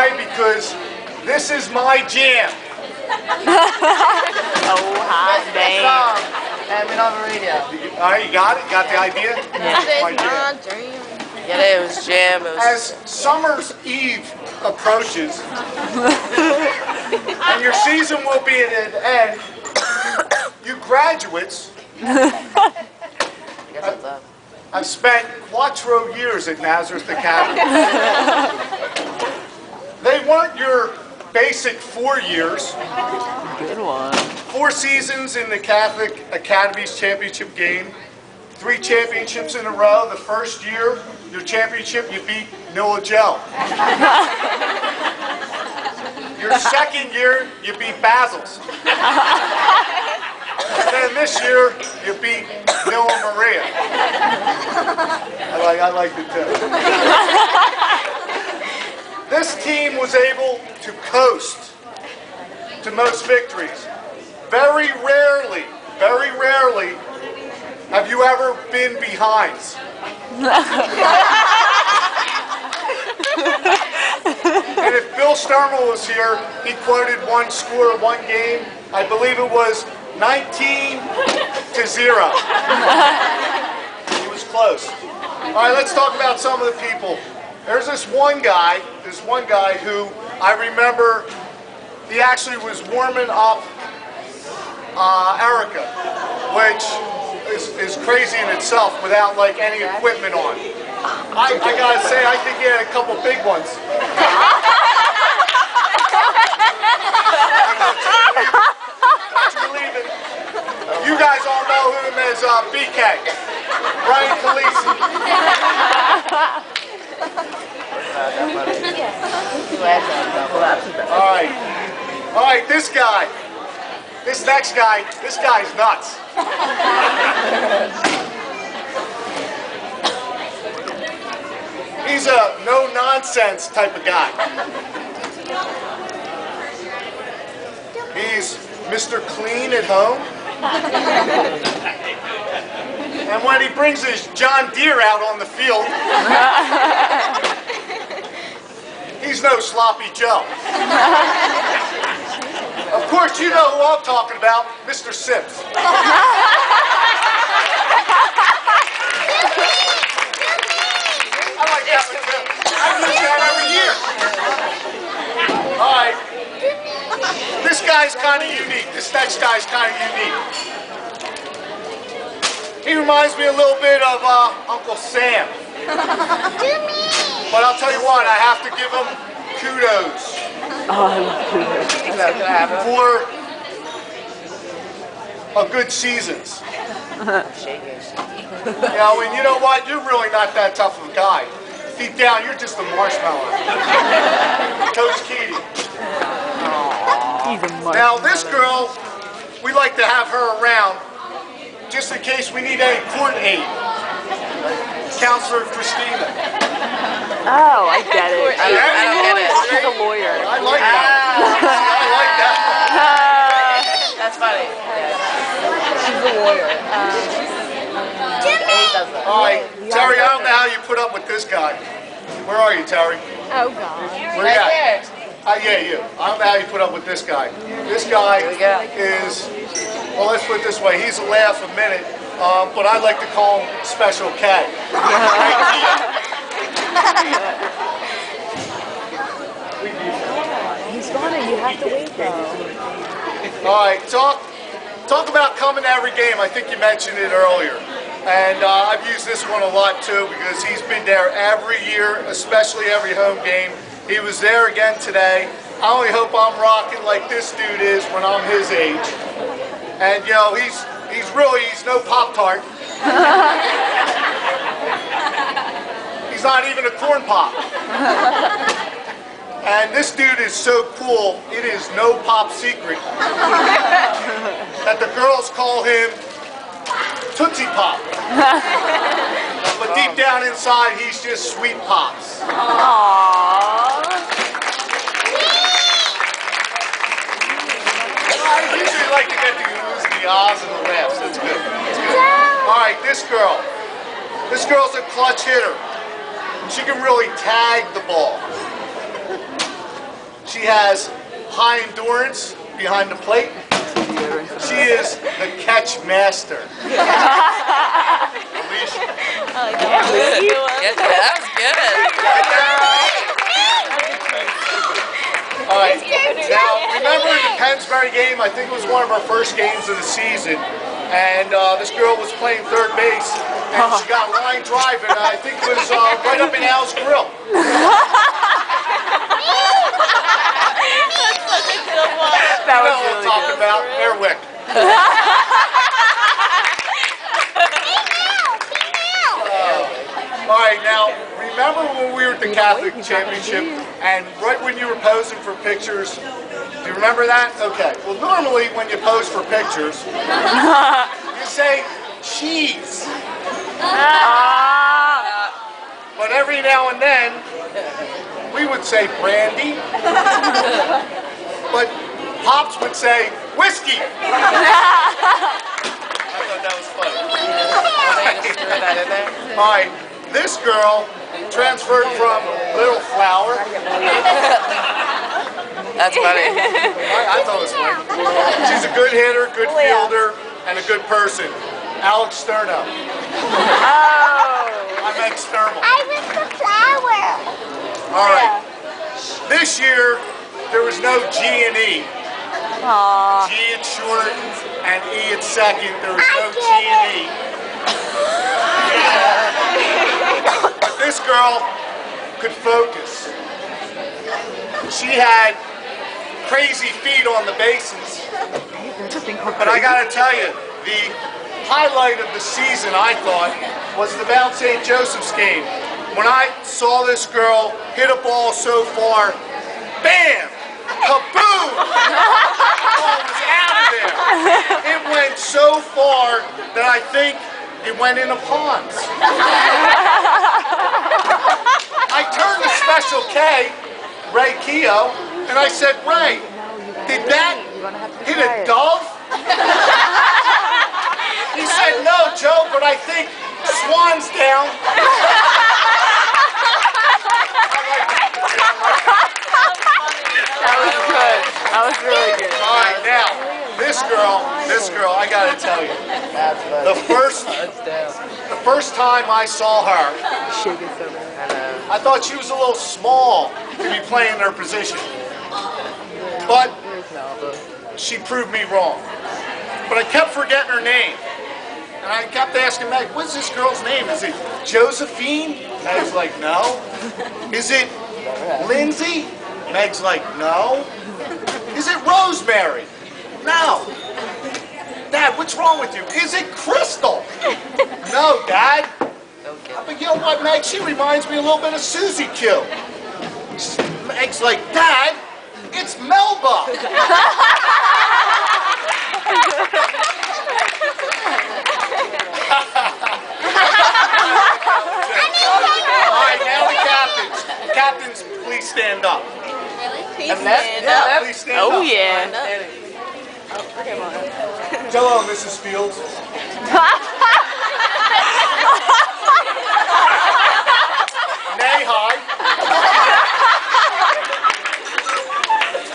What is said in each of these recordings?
Why? Because this is my jam. Oh, hot dang. And we don't have a radio. All right, you got it? Got the idea? Yeah. My jam. Get it? It was jam. It was. As summer's eve approaches, and your season will be at an end, you graduates have spent 4 years at Nazareth Academy. They weren't your basic 4 years. Good one. 4 seasons in the Catholic Academy's championship game. 3 championships in a row. The first year, your championship, you beat Noah Gel. Your second year, you beat Basil's. And then this year, you beat Noah Maria. I liked it too. This team was able to coast to most victories. Very rarely have you ever been behind. And if Bill Sturmel was here, he quoted one score of one game. I believe it was 19-0. He was close. All right, let's talk about some of the people. There's this one guy who I remember, he actually was warming up Erica, which is crazy in itself without like any equipment on. I gotta say, I think he had a couple big ones. You guys all know him as BK, Brian Khaleesi. All right, this next guy, this guy's nuts. He's a no-nonsense type of guy. He's Mr. Clean at home. And when he brings his John Deere out on the field, he's no sloppy Joe. Of course, you know who I'm talking about, Mr. Sips. I like that one too. I use that every year. All right. This guy's kind of unique. This next guy's kind of unique. He reminds me a little bit of Uncle Sam. But I'll tell you what, I have to give him kudos. Oh, I love kudos. For a good seasons. And you know what? You're really not that tough of a guy. Deep down, you're just a marshmallow. Coach Keating. Now, this girl, we like to have her around just in case we need any court aid. Counselor Christina. Oh, I get it. I don't get it. She's a lawyer. I like that. I like that. That's funny. She's a lawyer. All right, Terry, I don't know how you put up with this guy. Where are you, Terry? Oh, God. Where you at? Yeah, you. I don't know how you put up with this guy. This guy is, well, let's put it this way. He's a laugh a minute, but I like to call him Special K. He's funny. You have to wait, though. All right, talk about coming to every game. I think you mentioned it earlier. And I've used this one a lot too because he's been there every year, especially every home game. He was there again today. I only hope I'm rocking like this dude is when I'm his age. And you know, he's no Pop-Tart. He's not even a corn pop. And this dude is so cool, it is no pop secret that the girls call him Tootsie Pop. But deep down inside, he's just Sweet Pops. Aww. I usually like to get the oohs, the ahs, and the laughs. That's good. That's good. All right, this girl. This girl's a clutch hitter. She can really tag the ball. She has high endurance behind the plate. She is the catch master. Alicia. Yeah, that was good. All right. Now, remember the Pennsbury game? I think it was one of our first games of the season. And this girl was playing third base, and she got a line drive, and I think it was right up in Al's grill. That You know was what I'm really talking good. about? Airwick. All right, now, remember when we were at the Catholic Championship, and right when you were posing for pictures, do you remember that? Okay. Well, normally when you pose for pictures, you say cheese. But every now and then, we would say brandy. But Pops would say whiskey. I thought that was funny. Threw that in there. All right, this girl transferred from Little Flower. That's funny. I thought it was funny. She's a good hitter, good fielder, and a good person. Alex Sterno. I meant Stermal. I was the flower. All right. This year, there was no G and E. Aww. G at short and E at second. There was no G and E. But this girl could focus. She had crazy feet on the bases. But I gotta tell you, the highlight of the season, I thought, was the Mount St. Joseph's game. When I saw this girl hit a ball so far, bam! Kaboom! The ball was out of there. It went so far that I think it went in a pond. I turned to Special K, Ray Keogh, and I said, Ray, did that hit a dove? He said, no, Joe, but I think Swan's down. That was good. That was really good. All right, now, this girl, I gotta tell you, the first time I saw her, I thought she was a little small to be playing her position. But she proved me wrong. But I kept forgetting her name. And I kept asking Meg, what's this girl's name? Is it Josephine? Meg's like, no. Is it Lindsay? Meg's like, no. Is it Rosemary? No. Dad, what's wrong with you? Is it Crystal? No, Dad. But you know what, Meg? She reminds me a little bit of Susie Q. Meg's like, Dad, it's Melba. All right, now the captains. Captains, please stand up. Please Yeah, please stand up. Oh, yeah. Hello, Mrs. Fields. Nay, hi.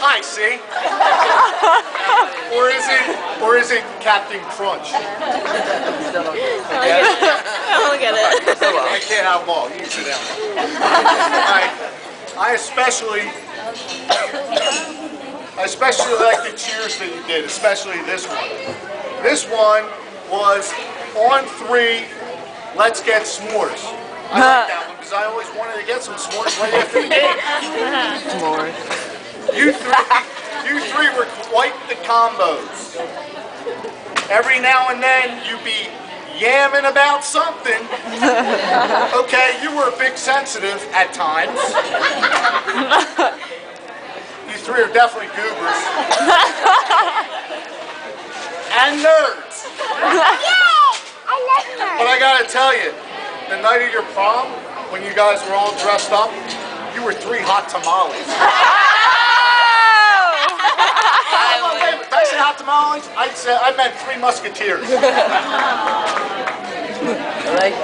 Hi, see? Or is it Captain Crunch? I don't get it. I can't have them all. You can sit down. I especially like the cheers that you did, especially this one. This one was on 3, let's get s'mores. I like that one because I always wanted to get some s'mores right after the game. More. You three were quite the combos. Every now and then you'd be yamming about something. Okay, you were a bit sensitive at times. You three are definitely goobers. And nerds. But I gotta tell you, the night of your prom, when you guys were all dressed up, you were 3 hot tamales. Did I say hot tamales? I meant 3 musketeers. I like